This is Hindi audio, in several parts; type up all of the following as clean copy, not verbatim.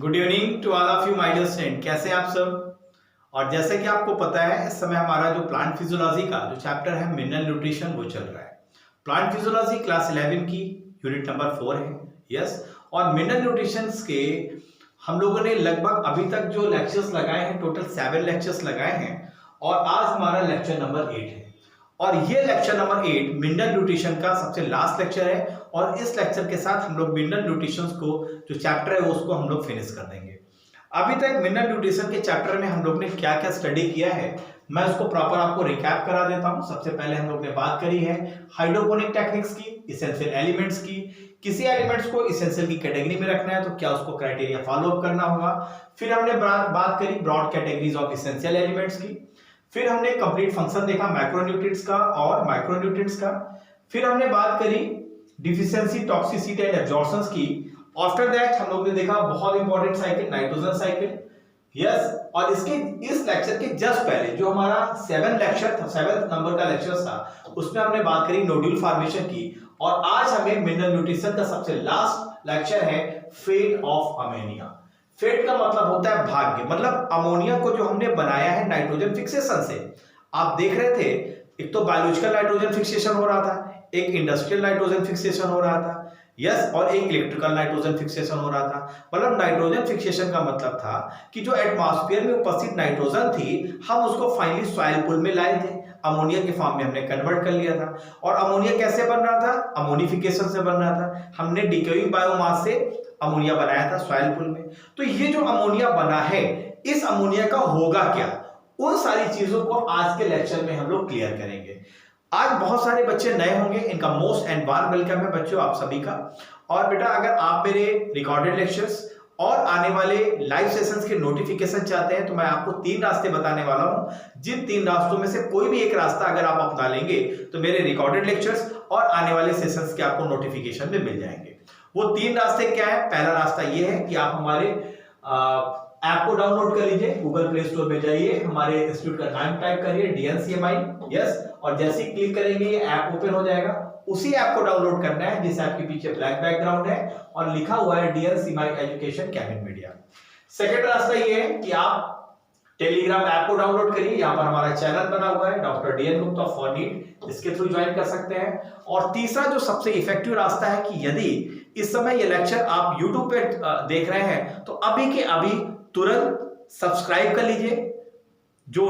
Good evening to all of you my dear student. कैसे हैं आप सब। और जैसे कि आपको पता है इस समय हमारा जो प्लांट फिजियोलॉजी का जो चैप्टर है मिनरल न्यूट्रिशन वो चल रहा है। प्लांट फिजियोलॉजी क्लास 11 की यूनिट नंबर 4 है। यस, और मिनरल न्यूट्रिशन के हम लोगों ने लगभग अभी तक जो लेक्चर्स लगाए हैं टोटल 7 लेक्चर्स लगाए हैं और आज हमारा लेक्चर नंबर 8 है। और ये लेक्चर नंबर 8 मिनरल न्यूट्रिशन का सबसे लास्ट लेक्चर है और इस लेक्चर के साथ हम लोग मिनरल न्यूट्रिशन को जो चैप्टर है उसको हम लोग फिनिश कर देंगे। अभी तक मिनरल न्यूट्रिशन के चैप्टर में हम लोग ने क्या क्या स्टडी किया है मैं उसको प्रॉपर आपको रिकैप करा देता हूं। सबसे पहले हम लोग ने बात करी है हाइड्रोपोनिक टेक्निक्स की, इसेंशियल एलिमेंट्स की। किसी एलिमेंट्स को इसेंशियल की कैटेगरी में रखना है तो क्या उसको क्राइटेरिया फॉलो अप करना होगा। फिर हमने बात करी broad categories of essential elements की। फिर हमने कंप्लीट फंक्शन देखा मैक्रोन्यूट्रिएंट्स का और माइक्रोन्यूट्रिएंट्स का। फिर हमने बात करी डिफिशियंसी, टॉक्सिसिटी एंड एब्जॉर्प्शंस की। आफ्टर दैट हम लोग ने देखा बहुत important cycle nitrogen cycle. Yes, और इसके इस लेक्चर के जस्ट पहले जो हमारा 7 नंबर का लेक्चर था उसमें हमने बात करी नोड्यूल फॉर्मेशन की। और आज हमें मिनरल न्यूट्रिशन का सबसे लास्ट लेक्चर है फेट ऑफ अमोनिया। फेट का मतलब होता है भाग्य, मतलब अमोनिया को जो हमने बनाया है नाइट्रोजन फिक्सेशन से। आप देख रहे थे एक तो बायोलॉजिकल नाइट्रोजन फिक्सेशन हो रहा था, एक इंडस्ट्रियल नाइट्रोजन फिक्सेशन हो रहा था। यस, और एक इलेक्ट्रिकल नाइट्रोजन फिक्सेशन हो रहा था। मतलब नाइट्रोजन फिक्सेशन का मतलब था कि जो एटमॉस्फेयर में उपस्थित नाइट्रोजन थी हम उसको फाइनली सॉइल पूल में लाए थे, अमोनिया के फॉर्म में हमने कन्वर्ट कर लिया था। और अमोनिया कैसे बन रहा था, अमोनिफिकेशन से बन रहा था। हमने डिकेइंग बायोमास से अमोनिया बनाया था सॉइल पूल में। तो ये जो अमोनिया बना है इस अमोनिया का होगा क्या, उन सारी चीजों को आज के लेक्चर में हम लोग क्लियर करेंगे। आज बहुत सारे बच्चे नए होंगे, इनका मोस्ट एंड वार्म वेलकम है बच्चों आप सभी का। और बेटा अगर आप मेरे रिकॉर्डेड लेक्चर्स और आने वाले लाइव सेशंस के नोटिफिकेशन चाहते हैं तो मैं आपको 3 रास्ते बताने वाला हूं। जिन 3 रास्तों में से कोई भी एक रास्ता अगर आप अपना लेंगे तो मेरे रिकॉर्डेड लेक्चर्स और आने वाले सेशंस के आपको नोटिफिकेशन में मिल जाएंगे। वो 3 रास्ते क्या है। पहला रास्ता ये है कि आप हमारे ऐप को डाउनलोड कर लीजिए, गूगल प्ले स्टोर पे जाइए, हमारे इंस्टीट्यूट का नाम टाइप करिए DNCMI। यस, और जैसे ही क्लिक करेंगे ये ऐप ओपन हो जाएगा। उसी ऐप को डाउनलोड करना है जिस ऐप के पीछे ब्लैक बैकग्राउंड है और लिखा हुआ है DNCMI education cabin media. Second रास्ता ये है कि आप टेलीग्राम ऐप को डाउनलोड करिए, यहाँ पर हमारा चैनल बना हुआ है doctor DN Gupta for NEET, इसके थ्रू ज्वाइन कर सकते हैं। और तीसरा जो सबसे इफेक्टिव रास्ता है कि यदि इस समय ये लेक्चर आप YouTube पे देख रहे हैं तो अभी के अभी तुरंत सब्सक्राइब कर लीजिए, जो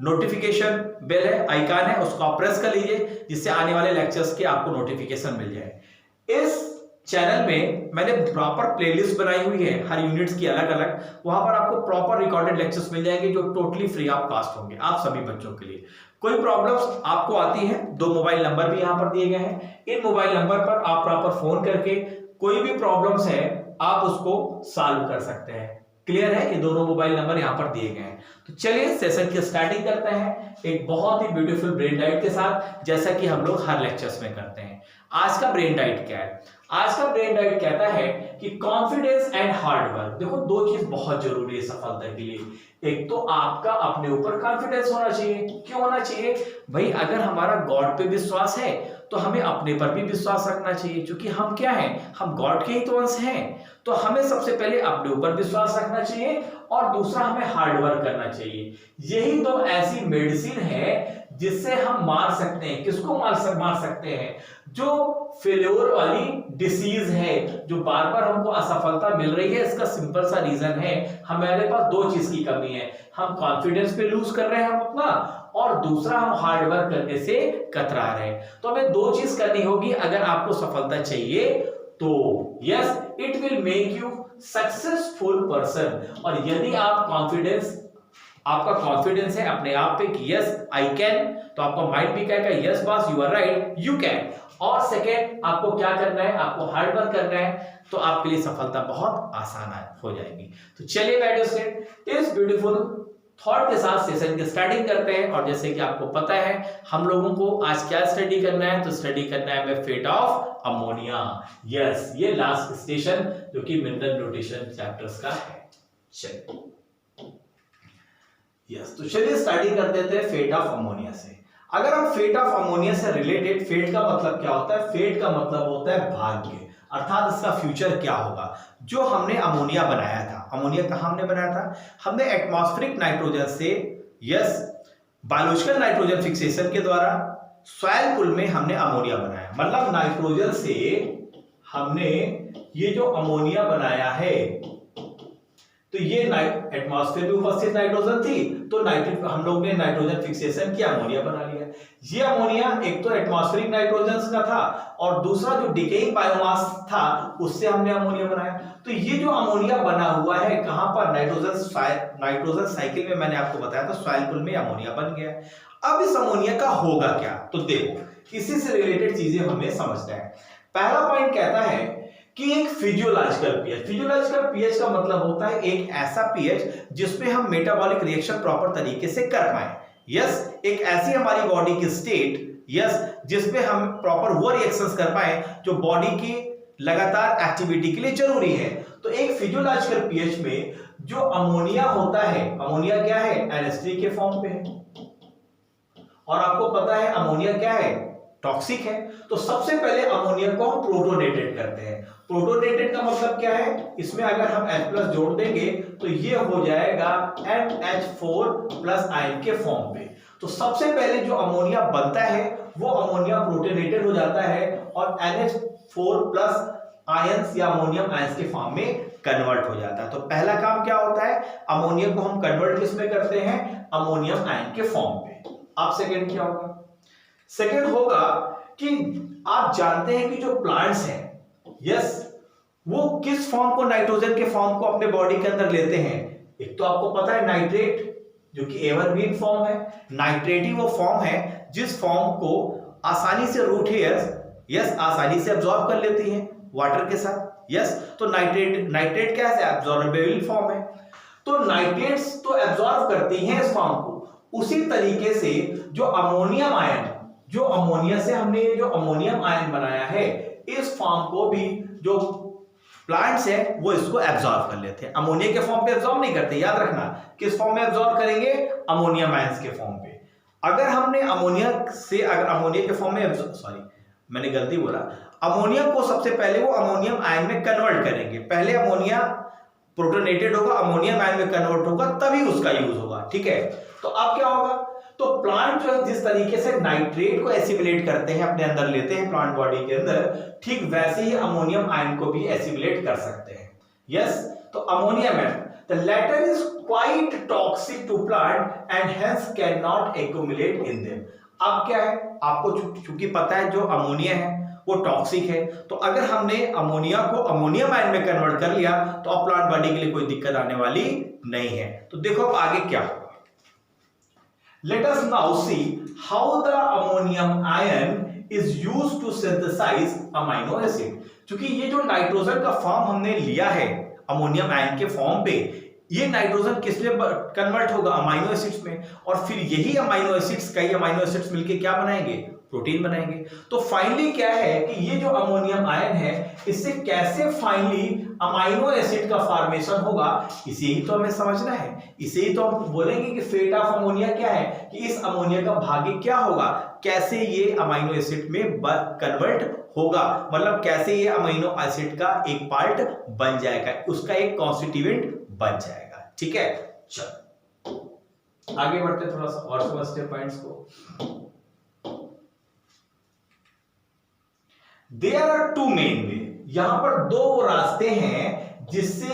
नोटिफिकेशन बेल है आइकन है उसको आप प्रेस कर लीजिए जिससे आने वाले लेक्चर्स के आपको नोटिफिकेशन मिल जाए। इस चैनल में मैंने प्रॉपर प्लेलिस्ट बनाई हुई है हर यूनिट्स की अलग अलग, वहां पर आपको प्रॉपर रिकॉर्डेड लेक्चर्स मिल जाएंगे जो टोटली फ्री ऑफ कॉस्ट होंगे आप सभी बच्चों के लिए। कोई प्रॉब्लम्स आपको आती है 2 मोबाइल नंबर भी यहां पर दिए गए हैं, इन मोबाइल नंबर पर आप प्रॉपर फोन करके कोई भी प्रॉब्लम्स है आप उसको सॉल्व कर सकते हैं। क्लियर है, ये दोनों मोबाइल नंबर यहां पर दिए गए हैं। तो चलिए सेशन की स्टार्टिंग करते हैं एक बहुत ही ब्यूटीफुल ब्रेन डाइट के साथ, जैसा कि हम लोग हर लेक्चर्स में करते हैं। आज का ब्रेन डाइट क्या है। आज का ब्रेन डाइट कहता है कि कॉन्फिडेंस एंड हार्ड वर्क। देखो 2 चीज बहुत जरूरी है सफलता के लिए। एक तो आपका अपने ऊपर कॉन्फिडेंस होना चाहिए। क्यों होना चाहिए भाई, अगर हमारा गॉड पे विश्वास है तो हमें अपने पर भी विश्वास रखना चाहिए, क्योंकि हम क्या हैं, हम गॉड के ही तो अंश हैं। तो हमें सबसे पहले अपने ऊपर विश्वास रखना चाहिए और दूसरा हमें हार्ड वर्क करना चाहिए। यही 2 ऐसी मेडिसिन है जिससे हम मार सकते हैं। किसको मार सकते हैं, जो फेल्योर वाली डिसीज है, जो बार बार हमको असफलता मिल रही है। इसका सिंपल सा रीजन है हमारे पास 2 चीज की कमी है। हम कॉन्फिडेंस पे लूज कर रहे हैं हम अपना, और दूसरा हम हार्ड वर्क करने से कतरा रहे हैं। तो हमें 2 चीज करनी होगी अगर आपको सफलता चाहिए तो। Yes, it will make you successful person. और यदि आपका कॉन्फिडेंस है अपने आप पे कि यस आई कैन, तो आपका माइंड भी कहेगा yes boss you are right you can. और सेकेंड आपको क्या करना है, आपको हार्ड वर्क करना है, तो आपके लिए सफलता बहुत आसान हो जाएगी। तो चलिए माय डियर स्टूडेंट इस ब्यूटीफुल थॉट के साथ सेशन की स्टार्टिंग करते हैं। और जैसे कि आपको पता है हम लोगों को आज क्या स्टडी करना है, तो स्टडी करना है हमें फेट ऑफ अमोनिया। यस, ये लास्ट स्टेशन जो कि मिनरल न्यूट्रिशन चैप्टर्स का है। चलिए यस, तो चलिए स्टार्टिंग कर देते हैं फेट ऑफ अमोनिया से। अगर हम फेट ऑफ अमोनिया से रिलेटेड, फेट का मतलब क्या होता है? फेट का मतलब होता है भाग्य, अर्थात इसका फ्यूचर क्या होगा। जो हमने अमोनिया बनाया था, अमोनिया कहां हमने बनाया था? हमने एटमॉस्फेरिक नाइट्रोजन से, यस, बायोलॉजिकल नाइट्रोजन फिक्सेशन के द्वारा सॉइल पूल में हमने अमोनिया बनाया। मतलब नाइट्रोजन से हमने ये जो अमोनिया बनाया है, तो ये एटमॉस्फेयर में उपस्थित नाइट्रोजन थी, तो हम लोग ने नाइट्रोजन फिक्सेशन किया, अमोनिया बना लिया। ये अमोनिया एक तो एटमॉस्फेरिक नाइट्रोजन का था और दूसरा जो डिकेइंग बायोमास था उससे हमने अमोनिया बनाया। तो ये जो अमोनिया बना हुआ है कहां पर? नाइट्रोजन साइकिल में मैंने आपको बताया था सॉइल पूल में अमोनिया बन गया। अब इस अमोनिया का होगा क्या? तो देखो, इसी से रिलेटेड चीजें हमें समझना है। पहला पॉइंट कहता है कि एक फिजियोलॉजिकल पीएच, फिजियोलॉजिकल पीएच का मतलब होता है एक ऐसा पीएच जिसमें हम मेटाबॉलिक रिएक्शन प्रॉपर तरीके से कर पाए। यस, एक ऐसी हमारी बॉडी की स्टेट, यस, जिसमें हम प्रॉपर वो रिएक्शंस कर पाए जो बॉडी की लगातार एक्टिविटी के लिए जरूरी है। तो एक फिजियोलॉजिकल पीएच में जो अमोनिया होता है, अमोनिया क्या है? NH3 के फॉर्म पे है, और आपको पता है अमोनिया क्या है? टॉक्सिक है। तो सबसे पहले अमोनिया को हम प्रोटोनेटेड करते हैं। प्रोटोनेटेड का मतलब क्या है? इसमें अगर हम H+ जोड़ देंगे तो ये हो जाएगा NH4+ आयन के फॉर्म पे। तो सबसे पहले जो अमोनिया बनता है वो अमोनिया प्रोटोनेटेड हो जाता है और NH4+ आयंस या अमोनियम आयंस के फॉर्म में कन्वर्ट हो जाता है। तो पहला काम क्या होता है? अमोनिया को हम कन्वर्ट किसमें करते हैं? अमोनियम आयन के फॉर्म पे। अब सेकंड क्या होगा? सेकंड होगा कि आप जानते हैं कि जो प्लांट्स हैं, यस, वो किस फॉर्म को, नाइट्रोजन के फॉर्म को अपने बॉडी के अंदर लेते हैं। एक तो आपको पता है नाइट्रेट, जो कि एवरग्रीन फॉर्म है। नाइट्रेट ही वो फॉर्म है जिस फॉर्म को आसानी से रूट हेयर्स, यस, आसानी से अब्सॉर्ब कर लेती हैं वाटर के साथ। यस, तो नाइट्रेट क्या है? एब्सॉर्बेबल फॉर्म है। तो नाइट्रेट्स तो एब्सॉर्ब करती हैं इस फॉर्म को। उसी तरीके से जो अमोनियम आयन, जो अमोनिया से हमने जो अमोनियम आयन बनाया है, इस फॉर्म को भी जो प्लांट्स है वो इसको एब्सॉर्ब कर लेते हैं। अमोनिया के फॉर्म पे एब्सॉर्ब नहीं करते, याद रखना। किस फॉर्म में एब्सॉर्ब करेंगे? अमोनियम आयंस के फॉर्म पे। अगर हमने अमोनिया के फॉर्म में, सॉरी मैंने गलती बोला, अमोनिया को सबसे पहले वो अमोनियम आयन में कन्वर्ट करेंगे। पहले अमोनिया प्रोटोनेटेड होगा, अमोनियम आयन में कन्वर्ट होगा, तभी उसका यूज होगा। ठीक है, तो अब क्या होगा? तो प्लांट जो है जिस तरीके से नाइट्रेट को एसिमिलेट करते हैं, अपने अंदर लेते हैं प्लांट बॉडी के अंदर, ठीक वैसे ही अमोनियम आयन को भी एसिमिलेट कर सकते हैं। यस, तो अमोनियम है, the latter is quite toxic to plant and hence cannot accumulate in them. अब क्या है? आपको चूंकि पता है जो अमोनिया है वो टॉक्सिक है, तो अगर हमने अमोनिया को अमोनियम आयन में कन्वर्ट कर लिया तो अब प्लांट बॉडी के लिए कोई दिक्कत आने वाली नहीं है। तो देखो अब आगे क्या होगा। Let us now see how the ammonium ion is used to synthesize amino acid। क्योंकि ये जो नाइट्रोजन का फॉर्म हमने लिया है अमोनियम आयन के फॉर्म पे, ये नाइट्रोजन किस में कन्वर्ट होगा? अमाइनो एसिड्स में, और फिर यही अमाइनो एसिड्स, कई अमाइनो एसिड्स मिलके क्या बनाएंगे? प्रोटीन बनाएंगे। तो फाइनली क्या है कि ये जो अमोनियम आयन है इससे कैसे फाइनली अमाइनो एसिड का फॉर्मेशन होगा, इसे ही तो हमें समझना है। इसे ही तो हम बोलेंगे कि फेट ऑफ अमोनिया क्या है, कि इस अमोनिया का भाग्य क्या होगा, कैसे ये अमाइनो एसिड में कन्वर्ट होगा, मतलब कैसे ये अमीनो एसिड का एक पार्ट बन जाएगा, उसका एक कॉन्स्टिट्यूएंट बन जाएगा। ठीक है, चलो आगे बढ़ते थोड़ा सा और समझते हैं पॉइंट्स को। देयर आर टू मेन वे, यहां पर दो रास्ते हैं जिससे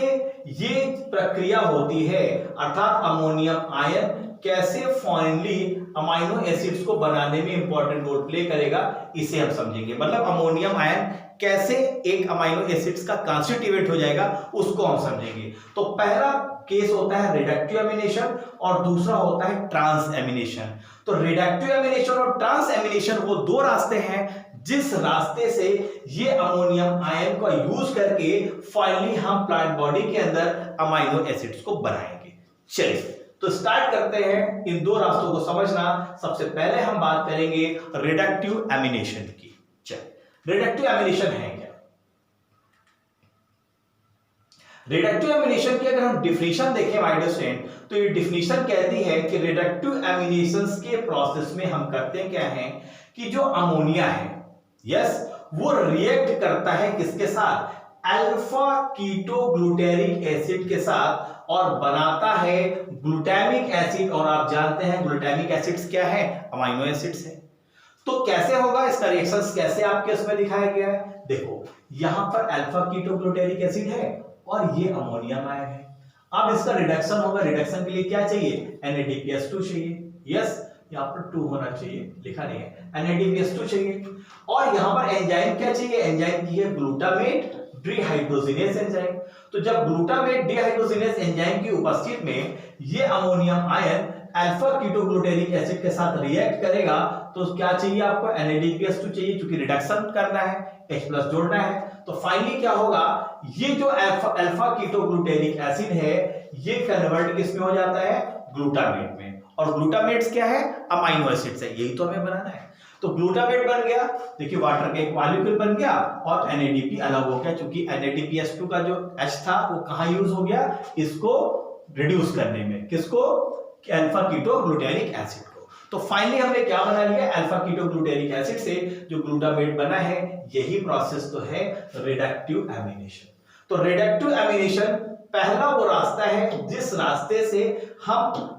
ये प्रक्रिया होती है, अर्थात अमोनियम आयन कैसे फाइनली अमाइनो एसिड्स को बनाने में इंपॉर्टेंट रोल प्ले करेगा, इसे हम समझेंगे। मतलब अमोनियम आयन कैसे एक अमाइनो एसिड्स का कॉन्स्टिट्यूएंट हो जाएगा, उसको हम समझेंगे। तो पहला केस होता है रिडक्टिव एमिनेशन और दूसरा होता है ट्रांस एमिनेशन। तो रिडक्टिव एमिनेशन और ट्रांस एमिनेशन वो दो रास्ते हैं जिस रास्ते से ये अमोनियम आयन का यूज करके फाइनली हम प्लांट बॉडी के अंदर अमाइनो एसिड्स को बनाएंगे। चलिए तो स्टार्ट करते हैं इन दो रास्तों को समझना। सबसे पहले हम बात करेंगे रिडक्टिव एमिनेशन की। चलिए, रिडक्टिव एमिनेशन है क्या? रिडक्टिव एमिनेशन की अगर हम डिफिनीशन देखें माय डियर स्टूडेंट, तो ये डिफिनीशन कहती है कि रिडक्टिव एमिनेशंस के प्रोसेस में हम करते क्या हैं कि जो अमोनिया है, यस, वो रिएक्ट करता है किसके साथ, अल्फा कीटोग्लूटेरिक एसिड के साथ, और बनाता है ग्लूटामिक एसिड। और आप जानते हैं ग्लूटामिक एसिड्स क्या है, अमीनो एसिड्स है। तो कैसे होगा इसका रिएक्शंस, कैसे आपके इसमें दिखाया गया है, देखो यहां पर अल्फा कीटोग्लूटेरिक एसिड है और ये अमोनियम आयन है। अब इसका रिडक्शन होगा, रिडक्शन के लिए क्या चाहिए, NADPH2 चाहिए, यस, यहाँ पर 2 होना चाहिए, लिखा नहीं है, NADPH2 चाहिए। और यहाँ पर एंजाइम क्या चाहिए, एंजाइम की है ग्लूटामेट डिहाइड्रोजिनेज एंजाइम। तो जब ग्लूटामेट डिहाइड्रोजिनेज एंजाइम की उपस्थिति में ये ammonium ion alpha ketoglutaric acid के साथ रिएक्ट करेगा, तो क्या चाहिए आपको, NADPH2 चाहिए, क्योंकि रिडक्शन करना है, H+ जोड़ना है। तो फाइनली क्या होगा, ये जो अल्फा कीटोग्लूटेरिक एसिड है ये कन्वर्ट किस में हो जाता है, ग्लूटामेट में। और ग्लूटामेट्स क्या है, अमाइनो एसिड्स है, यही तो हमें बनाना है। तो ग्लूटामेट बन गया, देखिए वाटर का एक मॉलिक्यूल बन गया और NADP अलग हो गया, क्योंकि NADPH2 का जो H था वो कहां यूज हो गया, इसको रिड्यूस करने में, किसको, अल्फा कीटोग्लूटेरिक एसिड को। तो फाइनली हमने क्या बना लिया, अल्फा कीटोग्लूटेरिक एसिड से जो ग्लूटामेट बना है, यही प्रोसेस तो है रिडक्टिव एमिनेशन। तो रिडक्टिव एमिनेशन पहला वो रास्ता है जिस रास्ते से हम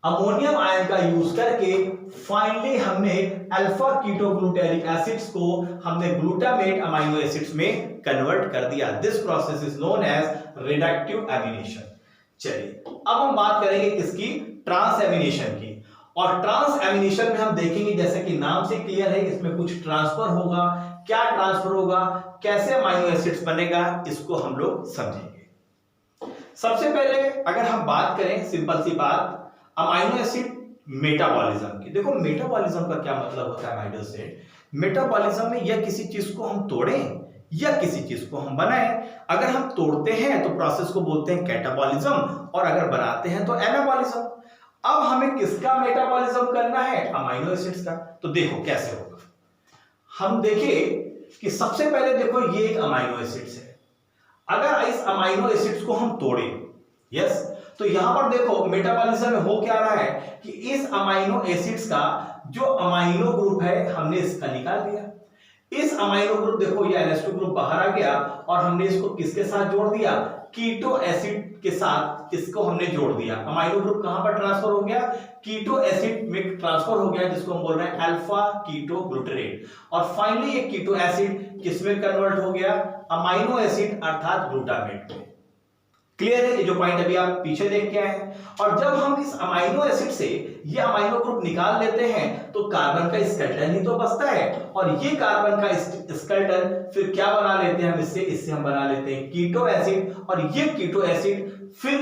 अमोनियम आयन का यूज करके फाइनली हमने अल्फा कीटोग्लूटेरिक एसिड्स को हमने ग्लूटामेट अमीनो एसिड्स में कन्वर्ट कर दिया। This process is known as reductive amination. चलिए अब हम बात करेंगे किसकी, ट्रांस एमिनेशन की। और ट्रांस एमिनेशन में हम देखेंगे, जैसे कि नाम से क्लियर है, इसमें कुछ ट्रांसफर होगा। क्या ट्रांसफर होगा, कैसे अमीनो एसिड्स बनेगा, इसको हम लोग समझेंगे। सबसे पहले अगर हम बात करें, सिंपल सी बात, अमीनो एसिड मेटाबॉलिज्म की। देखो मेटाबॉलिज्म का क्या मतलब होता है माय डियर स्टूडेंट, मेटाबॉलिज्म में या किसी चीज को हम तोड़ें या किसी चीज को हम बनाएं। अगर हम तोड़ते हैं तो प्रोसेस को बोलते हैं कैटाबॉलिज्म, और अगर बनाते हैं तो एनाबॉलिज्म। अब हमें किसका मेटाबॉलिज्म करना है, अमीनो एसिड्स का। तो देखो कैसे होगा, हम देखें कि सबसे पहले देखो ये एक अमीनो एसिड्स है। अगर इस अमीनो एसिड्स को हम तोड़ें, यस, तो यहां पर देखो मेटाबॉलिज्म में हो क्या रहा है कि इस अमीनो एसिड्स का जो अमीनो ग्रुप है हमने इसका निकाल दिया। इस अमीनो ग्रुप देखो ये NH2 ग्रुप बाहर आ गया और हमने इसको किसके साथ जोड़ दिया, कीटो एसिड के साथ इसको हमने जोड़ दिया। अमीनो ग्रुप कहां पर ट्रांसफर हो गया, कीटो एसिड में ट्रांसफर हो गया, जिसको हम बोल रहे हैं अल्फा कीटो ग्लूटरेट। और फाइनली ये कीटो एसिड किसमें कन्वर्ट हो गया, अमीनो एसिड अर्थात ग्लूटामेट में। क्लियर है, ये जो पॉइंट अभी आप पीछे देख के आए हैं। और जब हम इस अमीनो एसिड से ये अमीनो ग्रुप निकाल लेते हैं तो कार्बन का स्केलेटन ही तो बचता है, और ये कार्बन का स्केलेटन फिर क्या बना लेते हैं हम, इससे हम बना लेते हैं कीटो एसिड। और ये कीटो एसिड फिर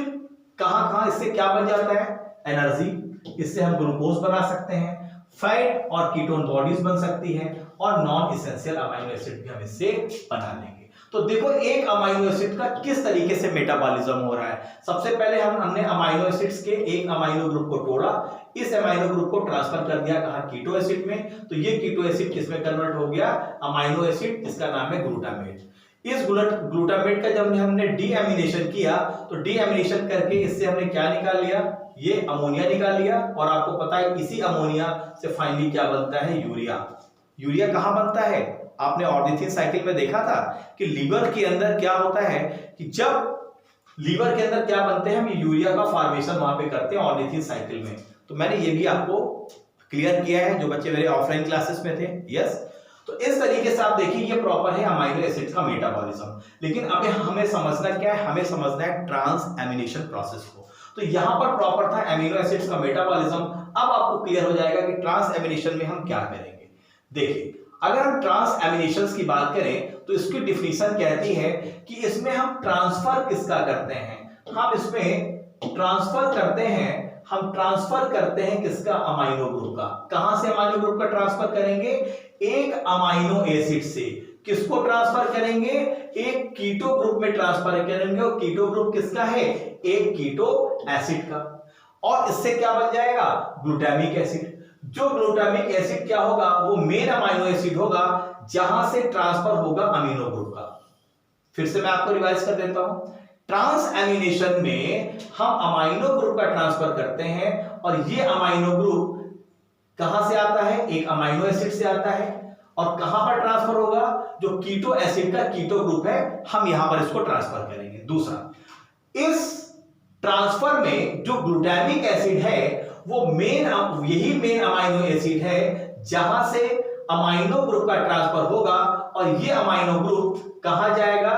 कहां इससे क्या बन जाता है, एनर्जी। इससे हम ग्लूकोज बना सकते हैं, फैट और कीटोन बॉडीज बन सकती है, और नॉन इसेंशियल अमीनो एसिड भी हम इससे बना लेंगे। तो देखो एक अमीनो एसिड का किस तरीके से मेटाबॉलिज्म हो रहा है। सबसे पहले हमने अमीनो एसिड्स के एक अमीनो ग्रुप को तोड़ा, इस अमीनो ग्रुप को ट्रांसफर कर दिया कहां, कीटो एसिड में। तो ये कीटो एसिड किसमें कन्वर्ट हो गया, अमीनो एसिड, इसका नाम है ग्लूटामेट। इस ग्लूटामेट का जब हमने डीएमिनेशन किया तो डीएमिनेशन करके इससे हमने क्या निकाल लिया, ये अमोनिया निकाल लिया। और आपको पता है इसी अमोनिया से फाइनली क्या बनता है, यूरिया। यूरिया कहां बनता है, आपने ऑर्निथिन साइकिल में देखा था कि लीवर के अंदर क्या होता है कि जब लीवर के अंदर क्या बनते हैं, हम यूरिया का फॉर्मेशन वहां पे करते हैं ऑर्निथिन साइकिल में। तो मैंने ये भी आपको क्लियर किया है, जो बच्चे मेरे ऑफलाइन क्लासेस में थे, यस। तो इस तरीके से आप देखिए ये प्रॉपर है अमीनो एसिड्स का मेटाबॉलिज्म। लेकिन अब हमें समझना क्या है, हमें समझना है ट्रांस एमिनेशन प्रोसेस को। तो यहां पर प्रॉपर था अमीनो एसिड्स का मेटाबॉलिज्म। अब आपको क्लियर हो जाएगा कि ट्रांस एमिनेशन में हम क्या करेंगे। देखिए अगर हम ट्रांस एमिनेशंस की बात करें तो इसकी डिफिनीशन कहती है कि इसमें हम ट्रांसफर किसका करते हैं, हम इसमें ट्रांसफर करते हैं किसका, अमीनो ग्रुप का। कहां से अमीनो ग्रुप का ट्रांसफर करेंगे, एक अमीनो एसिड से किसको ट्रांसफर करेंगे, एक कीटो ग्रुप में ट्रांसफर करेंगे। और कीटो ग्रुप किसका है, एक कीटो एसिड का। और इससे क्या बन जाएगा, ग्लूटामिक एसिड। जो ग्लूटामिक एसिड क्या होगा, वो मेन अमीनो एसिड होगा जहां से ट्रांसफर होगा अमीनो ग्रुप का। फिर से मैं आपको रिवाइज कर देता हूं, ट्रांस एमिनेशन में हम अमाइनो ग्रुप का ट्रांसफर करते हैं और ये अमाइनो ग्रुप कहां से आता है, एक अमाइनो एसिड से आता है और कहां पर ट्रांसफर होगा, जो कीटो एसिड का कीटो ग्रुप है हम यहां पर इसको ट्रांसफर करेंगे। दूसरा, इस ट्रांसफर में जो ग्लूटामिक एसिड है वो यही मेन अमाइनो एसिड है जहां से अमाइनो ग्रुप का ट्रांसफर होगा और ये अमाइनो ग्रुप कहां जाएगा,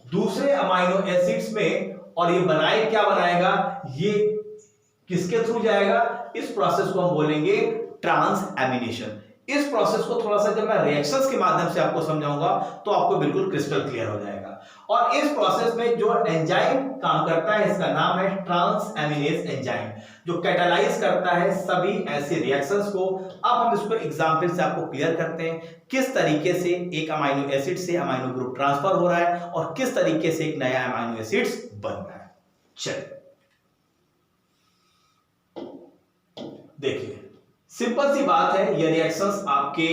दूसरे अमाइनो एसिड्स में, और ये क्या बनाएगा, ये किसके थ्रू जाएगा, इस प्रोसेस को हम बोलेंगे ट्रांस एमिनेशन। इस प्रोसेस को थोड़ा सा जब मैं रिएक्शंस के माध्यम से आपको समझाऊंगा तो आपको बिल्कुल क्रिस्टल क्लियर हो जाएगा। और इस प्रोसेस में जो एंजाइम काम करता है इसका नाम है ट्रांस एमिनेज एंजाइम, जो कैटालाइज करता है सभी ऐसे रिएक्शंस को। अब हम इसको एग्जांपल से आपको क्लियर करते हैं किस तरीके से एक अमाइनो एसिड से अमाइनो ग्रुप ट्रांसफर हो रहा है और किस तरीके से एक नया अमाइनो एसिड्स बन रहा है। चलिए देखिए, सिंपल सी बात है, ये रिएक्शंस आपके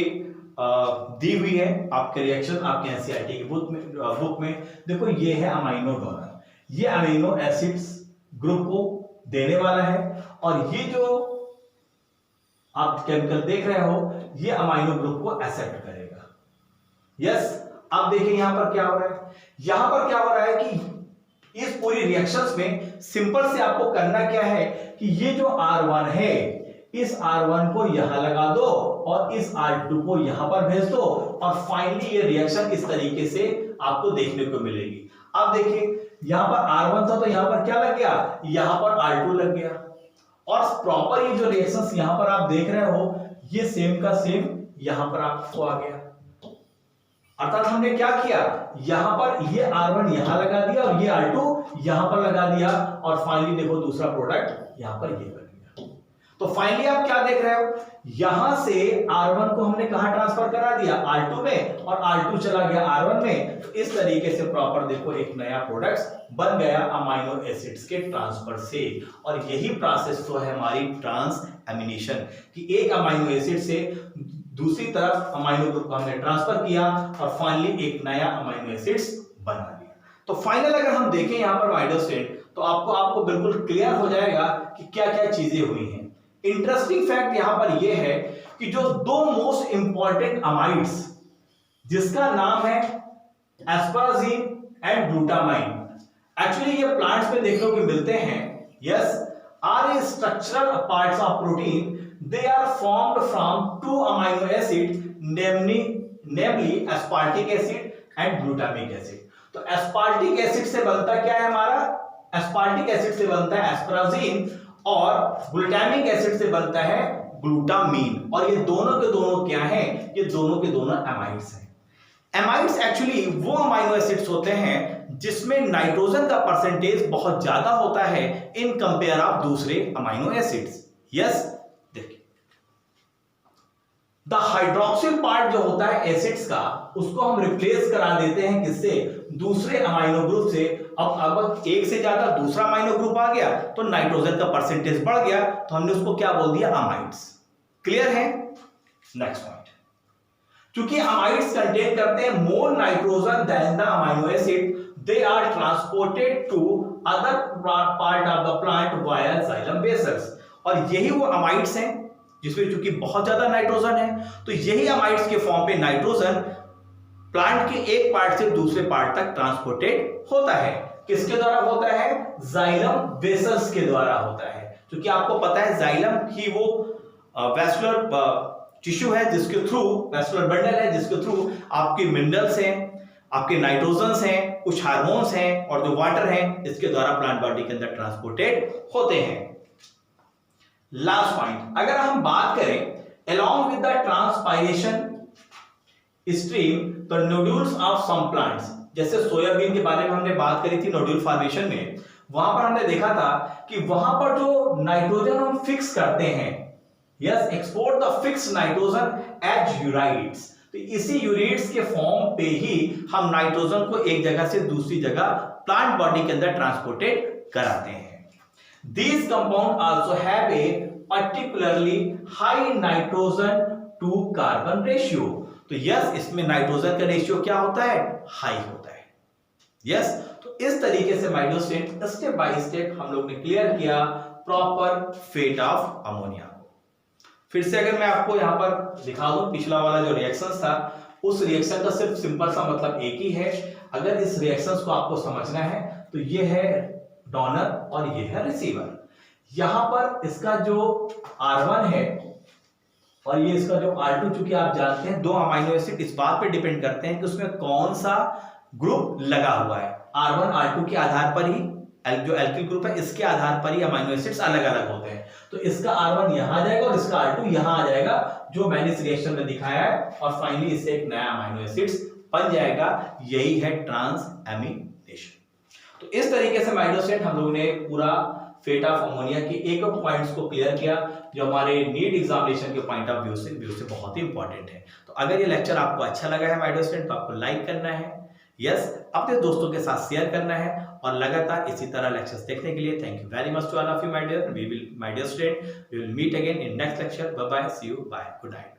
दी हुई है, आपके रिएक्शन आपके एनसीईआरटी की बुक में देखो, ये है अमाइनो डोनर, ये अमीनो एसिड्स ग्रुप को देने वाला है और ये जो आप केमिकल देख रहे हो ये अमाइनो ग्रुप को एक्सेप्ट करेगा। यस, अब देखिए यहां पर क्या हो रहा है, यहां पर क्या हो रहा है कि इस पूरी रिएक्शंस में सिंपल से आपको करना क्या है कि ये जो R1 है इस R1 को यहां लगा दो और इस R2 को यहां पर भेज दो और फाइनली ये रिएक्शन इस तरीके से आपको देखने को मिलेगी। अब देखिए यहां पर R1 था तो यहां पर क्या लग गया, यहां पर R2 लग गया और प्रॉपर ये जो रिएक्शंस यहां पर आप देख रहे हो ये सेम का सेम यहां पर आपको आ गया। अर्थात हमने क्या किया, यहां पर ये R1 यहां लगा दिया और ये R2 यहां पर लगा दिया और फाइनली देखो दूसरा प्रोडक्ट यहां पर ये बन गया। तो फाइनली आप क्या देख रहे हो, यहां से R1 को हमने कहां ट्रांसफर करा दिया, R2 में, और R2 चला गया R1 में। तो इस तरीके से प्रॉपर देखो एक नया प्रोडक्ट बन गया अमाइनो एसिड्स के ट्रांसफर से। और यही प्रोसेस तो है हमारी ट्रांस एमिनेशन कि एक अमाइनो एसिड से दूसरी तरफ अमाइनो ग्रुप को हमने ट्रांसफर किया और फाइनली एक नया अमाइनो एसिड्स बना लिया। तो फाइनल अगर हम देखें यहां पर वाइडर स्टेट तो आपको बिल्कुल क्लियर हो जाएगा कि क्या क्या चीजें हुई हैं। इंटरेस्टिंग फैक्ट यहां पर यह है कि जो दो मोस्ट इंपॉर्टेंट अमाइड्स जिसका नाम है एस्पाराजीन एंड ग्लूटामाइन, एक्चुअली ये प्लांट्स में देखने को मिलते हैं। Yes, are a structural parts of protein, they are formed from two amino acid namely aspartic acid and glutamic acid। तो aspartic acid से बनता क्या है हमारा, aspartic acid से बनता है एस्पाराजीन और ग्लूटामिक एसिड से बनता है ग्लूटामीन। और ये दोनों के दोनों क्या हैं, ये दोनों के दोनों एमाइड्स हैं। एमाइड्स एक्चुअली वो अमाइनो एसिड्स होते हैं जिसमें नाइट्रोजन का परसेंटेज बहुत ज्यादा होता है इन कंपेयर ऑफ दूसरे amino acids. Yes, the hydroxyl part जो होता है एसिड्स का उसको हम रिप्लेस करा देते हैं किससे, दूसरे अमाइनो ग्रुप से। अब एक से ज्यादा दूसरा अमाइनो ग्रुप आ गया तो नाइट्रोजन का परसेंटेज बढ़ गया तो हमने उसको क्या बोल दिया, अमाइड्स। क्लियर है। नेक्स्ट पॉइंट, क्योंकि अमाइड्स कंटेन करते हैं more nitrogen than the amino acid, they are transported to other part of the plant via xylem vessels. और यही वो अमाइड्स हैं जिसमें चूंकि बहुत ज्यादा नाइट्रोजन है तो यही अमाइड्स के फॉर्म पे नाइट्रोजन प्लांट के एक पार्ट से दूसरे पार्ट तक ट्रांसपोर्टेड होता है। किसके द्वारा होता है, जाइलम वेसल्स के द्वारा होता है। क्योंकि आपको पता है जाइलम ही वो वैस्कुलर टिश्यू है जिसके थ्रू, वैस्कुलर बंडल है जिसके थ्रू आपके मिनरल्स हैं, आपके नाइट्रोजन्स हैं, कुछ हार्मोन्स हैं और जो वाटर है इसके द्वारा प्लांट बॉडी के अंदर ट्रांसपोर्टेड होते हैं। लास्ट पॉइंट, अगर हम बात करें along with the transpiration stream तो नोड्यूल्स ऑफ सम प्लांट्स, जैसे सोयाबीन के बारे में हमने बात करी थी नोड्यूल फॉर्मेशन में, वहां पर हमने देखा था कि वहां पर जो नाइट्रोजन हम फिक्स करते हैं, yes, export the fix nitrogen as ureides. तो इसी यूरिड्स के फॉर्म पे ही हम नाइट्रोजन को एक जगह से दूसरी जगह प्लांट बॉडी के अंदर ट्रांसपोर्टेड कराते हैं। These compounds also have a particularly high nitrogen to carbon ratio। तो यस, इसमें नाइट्रोजन का रेशियो क्या होता है, हाई होता है। यस तो इस तरीके से my dear student step by step हम लोग ने क्लियर किया प्रॉपर फेट ऑफ अमोनिया को। फिर से अगर मैं आपको यहां पर दिखा दूं पिछला वाला जो रिएक्शन था, उस रिएक्शन का सिर्फ सिंपल सा मतलब एक ही है। अगर इस रिएक्शंस को आपको समझना है तो ये है डोनर और ये है रिसीवर। यहां पर इसका जो R1 है और ये इसका जो R2, चूंकि आप जानते हैं दो अमाइनो एसिड इस बात पे डिपेंड करते हैं कि उसमें कौन सा ग्रुप लगा हुआ है। R1 R2 के आधार पर ही जो एल्किल ग्रुप है इसके आधार पर ही अमाइनो एसिड्स अलग अलग होते हैं। तो इसका R1 यहां आ जाएगा और इसका R2 यहां आ जाएगा, जो मैंने इस रिएक्शन में दिखाया है, और फाइनली इससे एक नया अमाइनो एसिड्स बन जाएगा। यही है ट्रांसएमिनेशन। तो इस तरीके से माय डियर स्टूडेंट हम लोग ने पूरा फेट ऑफ अमोनिया के एक पॉइंट्स को क्लियर किया, जो हमारे नीट एग्जामिनेशन के पॉइंट ऑफ व्यू से बहुत ही इंपॉर्टेंट है। तो अगर ये लेक्चर आपको अच्छा लगा है माय डियर स्टूडेंट तो आपको लाइक करना है, यस अपने दोस्तों के साथ शेयर करना है, और लगातार इसी तरह लेक्चर्स देखने के लिए thank you very much to all of you my dear student. We will meet again in next lecture. Bye bye, see you, bye, good night.